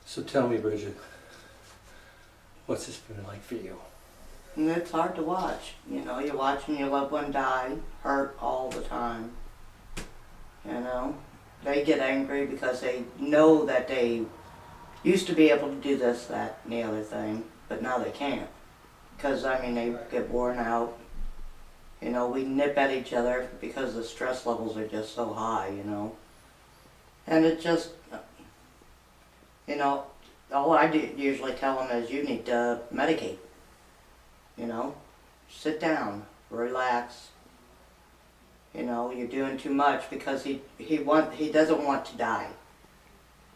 So tell me, Bridget, what's this been like for you? And it's hard to watch. You know, you're watching your loved one die, hurt all the time. You know, they get angry because they know that they used to be able to do this, that, and the other thing, but now they can't. Because, I mean, they get worn out. You know, we nip at each other because the stress levels are just so high, you know. And it just, you know, all I do usually tell them is you need to medicate. You know, sit down, relax. You know, you're doing too much because he doesn't want to die.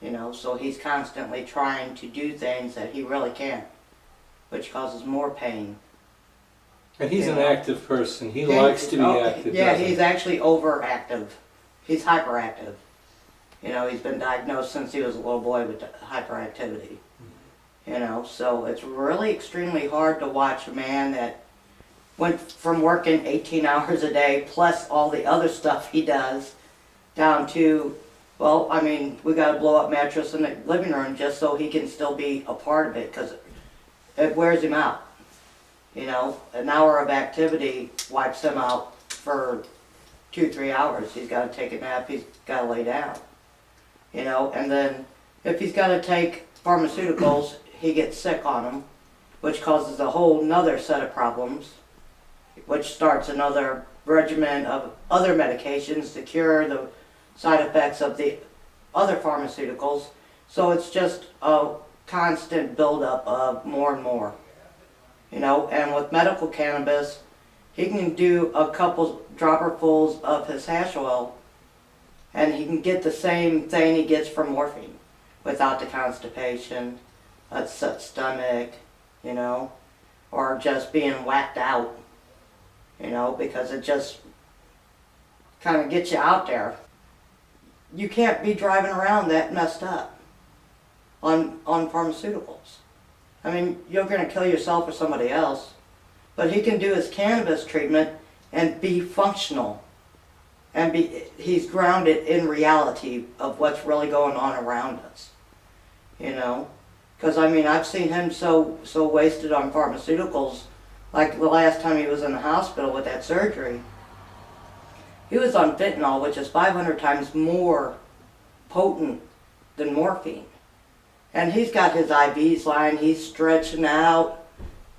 You know, so he's constantly trying to do things that he really can't, which causes more pain. And he's an active person. He likes to be active. Yeah, he's actually overactive. He's hyperactive. You know, he's been diagnosed since he was a little boy with hyperactivity. You know, so it's really extremely hard to watch a man that went from working 18 hours a day plus all the other stuff he does down to, well, I mean, we got a blow up mattress in the living room just so he can still be a part of it because it wears him out. You know, an hour of activity wipes him out for 2-3 hours. He's got to take a nap, he's got to lay down. You know, and then if he's got to take pharmaceuticals, he gets sick on them, which causes a whole nother set of problems, which starts another regimen of other medications to cure the side effects of the other pharmaceuticals. So it's just a constant buildup of more and more. You know, and with medical cannabis, he can do a couple dropperfuls of his hash oil and he can get the same thing he gets from morphine without the constipation, upset stomach, you know, or just being whacked out, you know, because it just kind of gets you out there. You can't be driving around that messed up on pharmaceuticals. I mean, you're going to kill yourself or somebody else, but he can do his cannabis treatment and be functional. And he's grounded in reality of what's really going on around us, you know. Because, I mean, I've seen him so wasted on pharmaceuticals, like the last time he was in the hospital with that surgery. He was on fentanyl, which is 500 times more potent than morphine. And he's got his IVs lying, he's stretching out.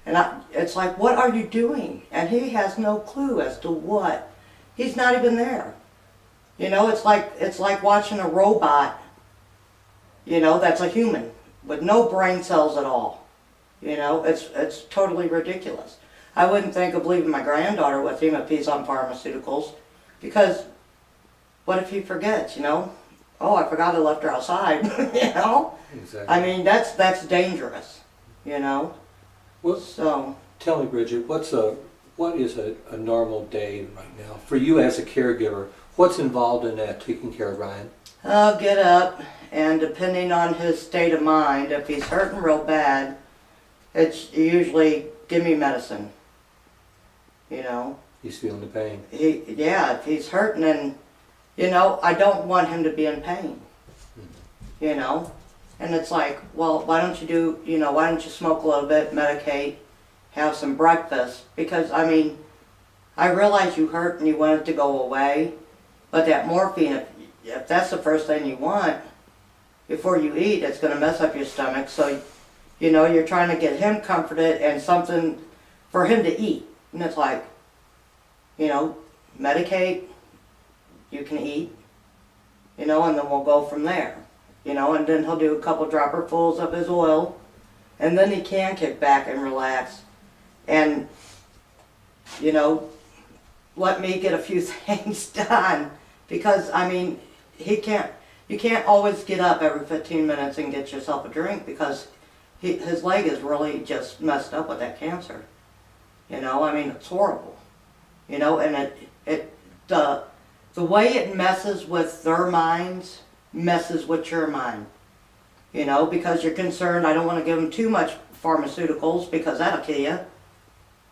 And it's like, what are you doing? And he has no clue as to what. He's not even there. You know, it's like watching a robot, you know, that's a human with no brain cells at all. You know, it's totally ridiculous. I wouldn't think of leaving my granddaughter with him if he's on pharmaceuticals, because what if he forgets, you know? Oh, I forgot I left her outside, you know? Exactly. I mean, that's dangerous, you know? Well, so tell me, Bridget, what is a normal day right now for you as a caregiver? What's involved in that, taking care of Ryan? I'll get up, and depending on his state of mind, if he's hurting real bad, it's usually give me medicine, you know? He's feeling the pain. Yeah, if he's hurting, and you know, I don't want him to be in pain, you know? And it's like, well, why don't you smoke a little bit, medicate, have some breakfast? Because, I mean, I realize you hurt and you want it to go away, but that morphine, if that's the first thing you want, before you eat, it's going to mess up your stomach. So, you know, you're trying to get him comforted and something for him to eat. And it's like, you know, medicate, you can eat, you know, and then we'll go from there. You know, and then he'll do a couple dropperfuls of his oil, and then he can kick back and relax and, you know, let me get a few things done. Because, I mean, you can't always get up every 15 minutes and get yourself a drink, because his leg is really just messed up with that cancer. You know, I mean, it's horrible. You know, and the way it messes with their minds messes with your mind. You know, because you're concerned, I don't want to give them too much pharmaceuticals because that'll kill you.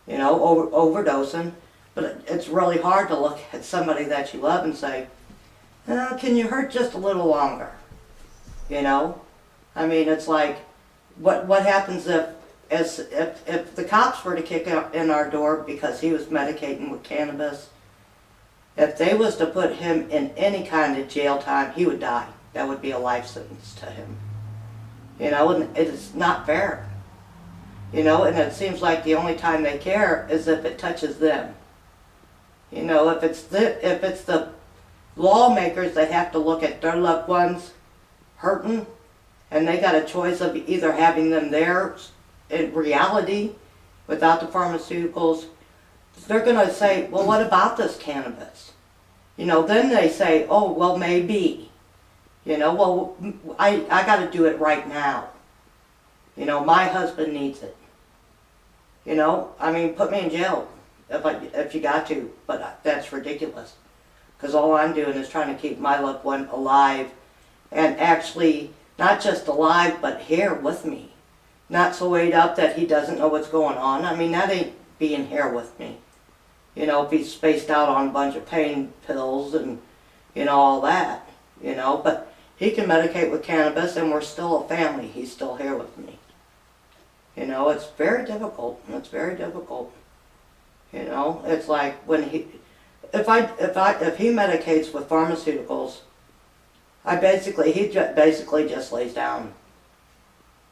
You know, overdosing. But it's really hard to look at somebody that you love and say, can you hurt just a little longer? You know? I mean, it's like, what happens if the cops were to kick in our door because he was medicating with cannabis? If they was to put him in any kind of jail time, he would die. That would be a life sentence to him. You know, and it is not fair. You know, and it seems like the only time they care is if it touches them. You know, if it's the lawmakers that have to look at their loved ones hurting, and they got a choice of either having them there in reality without the pharmaceuticals, they're going to say, well, what about this cannabis? You know, then they say, oh, well, maybe. You know, well, I got to do it right now. You know, my husband needs it. You know, I mean, put me in jail if you got to, but that's ridiculous. Because all I'm doing is trying to keep my loved one alive, and actually not just alive, but here with me. Not so weighed up that he doesn't know what's going on. I mean, that ain't being here with me. You know, if he's spaced out on a bunch of pain pills and, you know, all that, you know, but he can medicate with cannabis and we're still a family. He's still here with me. You know, it's very difficult. It's very difficult. You know, it's like when he, if he medicates with pharmaceuticals, he basically just lays down.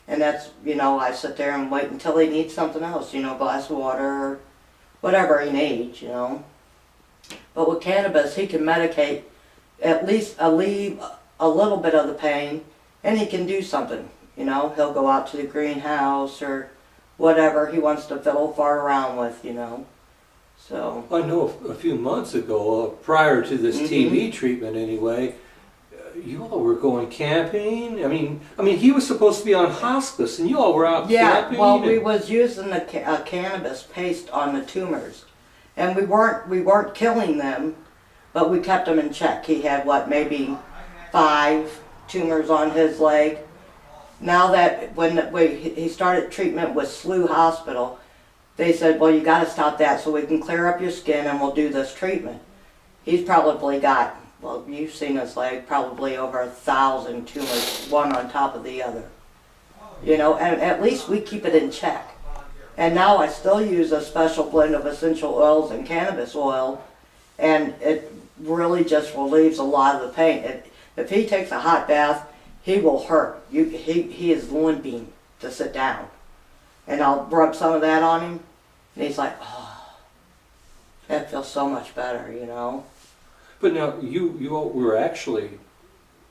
And that's, you know, I sit there and wait until he needs something else, you know, a glass of water or whatever he needs, you know. But with cannabis, he can medicate, at least alleviate a little bit of the pain, and he can do something. You know, he'll go out to the greenhouse or whatever he wants to fiddle fart around with, you know. So I know a few months ago, prior to this TV treatment anyway, you all were going camping. I mean, he was supposed to be on hospice, and you all were out camping. Yeah, well, we was using the cannabis paste on the tumors, and we weren't killing them, but we kept them in check. He had maybe 5 tumors on his leg. Now that he started treatment with SLU Hospital, they said, well, you got to stop that so we can clear up your skin and we'll do this treatment. He's probably got, well, you've seen his leg, probably over 1,000 tumors, one on top of the other. You know, and at least we keep it in check. And now I still use a special blend of essential oils and cannabis oil, and it really just relieves a lot of the pain. If he takes a hot bath, he will hurt. He is limping to sit down. And I'll rub some of that on him, and he's like, oh, that feels so much better, you know. But now you all were actually,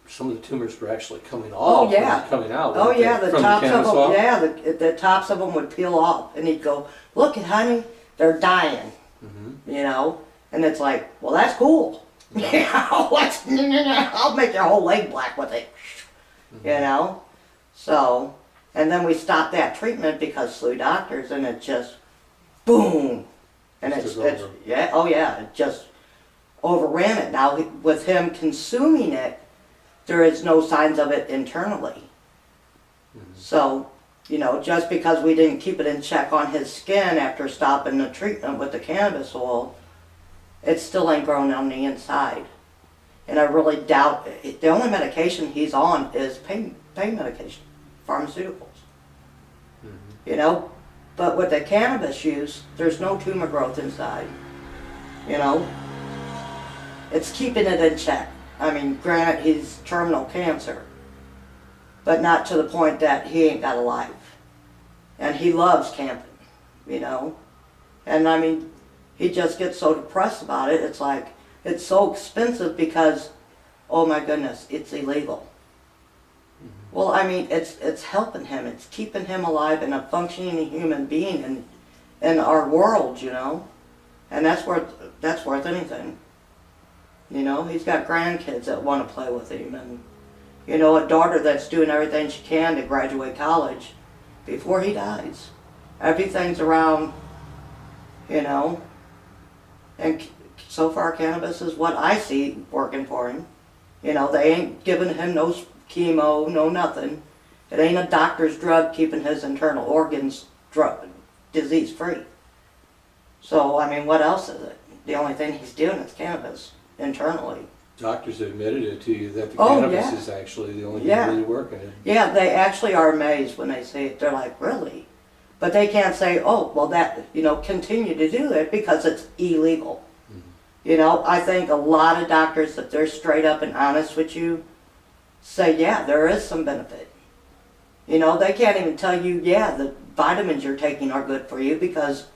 some of the tumors were actually coming off. Oh yeah, coming out. Oh yeah, the from tops the of them. off? Yeah, the tops of them would peel off, and he'd go, "Look, honey, they're dying." You know, and it's like, well, that's cool. You know, I'll make your whole leg black with it. You know, so. And then we stopped that treatment because SLU doctors, and it just, boom. And it's yeah, oh yeah, it just overran it. Now, with him consuming it, there is no signs of it internally. So, you know, just because we didn't keep it in check on his skin after stopping the treatment with the cannabis oil, it still ain't grown on the inside. And I really doubt, the only medication he's on is pain medication. Pharmaceuticals, you know, but with the cannabis use, there's no tumor growth inside, you know. It's keeping it in check. I mean, granted, he's terminal cancer, but not to the point that he ain't got a life. And he loves camping, you know. And I mean, he just gets so depressed about it. It's like, it's so expensive because, oh my goodness, it's illegal. Well, I mean, it's helping him. It's keeping him alive and a functioning human being in our world, you know. And that's worth anything. You know, he's got grandkids that want to play with him, and you know, a daughter that's doing everything she can to graduate college before he dies. Everything's around, you know. And so far, cannabis is what I see working for him. You know, they ain't giving him no chemo, no nothing. It ain't a doctor's drug keeping his internal organs disease free. So, I mean, what else is it? The only thing he's doing is cannabis internally. Doctors have admitted it to you that the Oh, cannabis yeah. is actually the only thing Yeah. really working. Yeah, they actually are amazed when they say it. They're like, really? But they can't say, oh, well, that, continue to do it because it's illegal. I think a lot of doctors, if they're straight up and honest with you, say, yeah, there is some benefit. They can't even tell you, yeah, the vitamins you're taking are good for you because,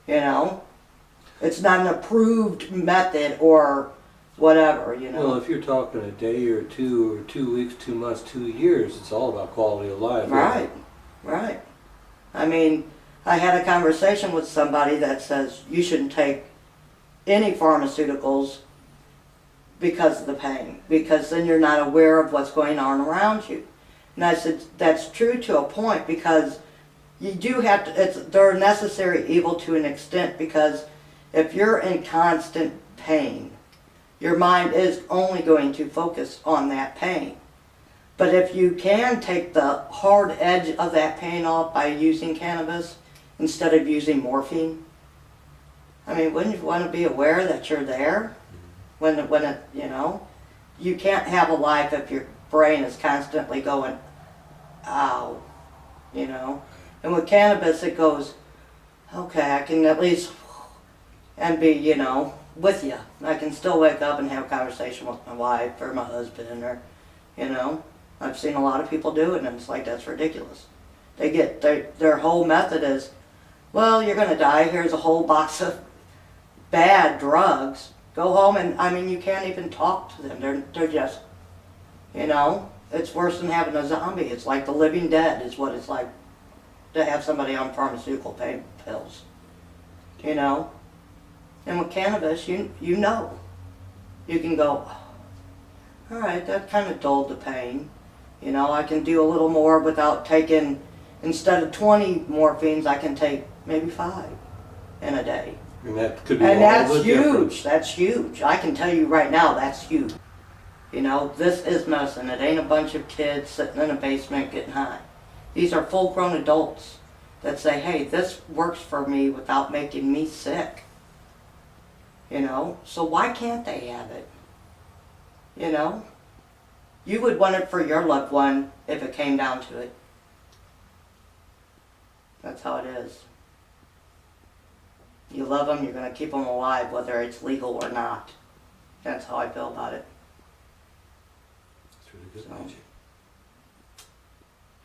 it's not an approved method or whatever, Well, if you're talking a day or 2 weeks, 2 months, 2 years, it's all about quality of life. Right, right. I mean, I had a conversation with somebody that says you shouldn't take any pharmaceuticals because of the pain, because then you're not aware of what's going on around you. And I said, that's true to a point, because you do have to, they're a necessary evil to an extent, because if you're in constant pain, your mind is only going to focus on that pain. But if you can take the hard edge of that pain off by using cannabis instead of using morphine, I mean, wouldn't you want to be aware that you're there? When it, you can't have a life if your brain is constantly going, ow, And with cannabis, it goes, okay, I can at least, and be, with you. I can still wake up and have a conversation with my wife or my husband or, I've seen a lot of people do it, and it's like, that's ridiculous. They get, their whole method is, well, you're going to die, here's a whole box of bad drugs. Go home, and I mean, you can't even talk to them. They're just, it's worse than having a zombie. It's like the living dead is what it's like to have somebody on pharmaceutical pain pills. And with cannabis, you can go, all right, that kind of dulled the pain. I can do a little more without taking, instead of 20 morphines, I can take maybe 5 in a day. And that could be And all that's the huge. difference. That's huge. I can tell you right now, that's huge. This is medicine. It ain't a bunch of kids sitting in a basement getting high. These are full-grown adults that say, hey, this works for me without making me sick. So why can't they have it? You would want it for your loved one if it came down to it. That's how it is. You love them, you're going to keep them alive, whether it's legal or not. That's how I feel about it. It's really good, So. Bridget.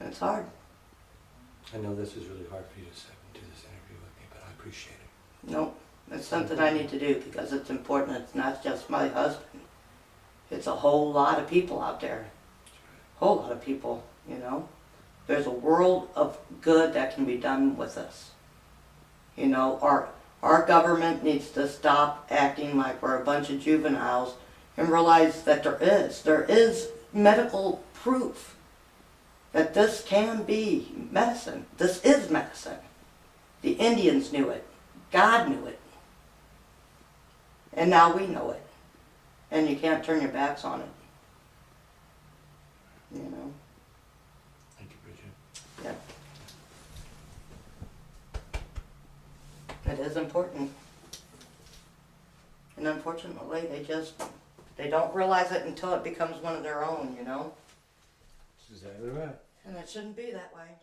And it's hard. I know this is really hard for you to sit and do this interview with me, but I appreciate it. No, it's something I need to do because it's important. It's not just my husband. It's a whole lot of people out there. Whole lot of people, There's a world of good that can be done with this. Our government needs to stop acting like we're a bunch of juveniles and realize that there is medical proof that this can be medicine. This is medicine. The Indians knew it. God knew it. And now we know it. And you can't turn your backs on it. Thank you, Bridget. Yeah. It is important. And unfortunately, they don't realize it until it becomes one of their own, That's exactly right. And it shouldn't be that way.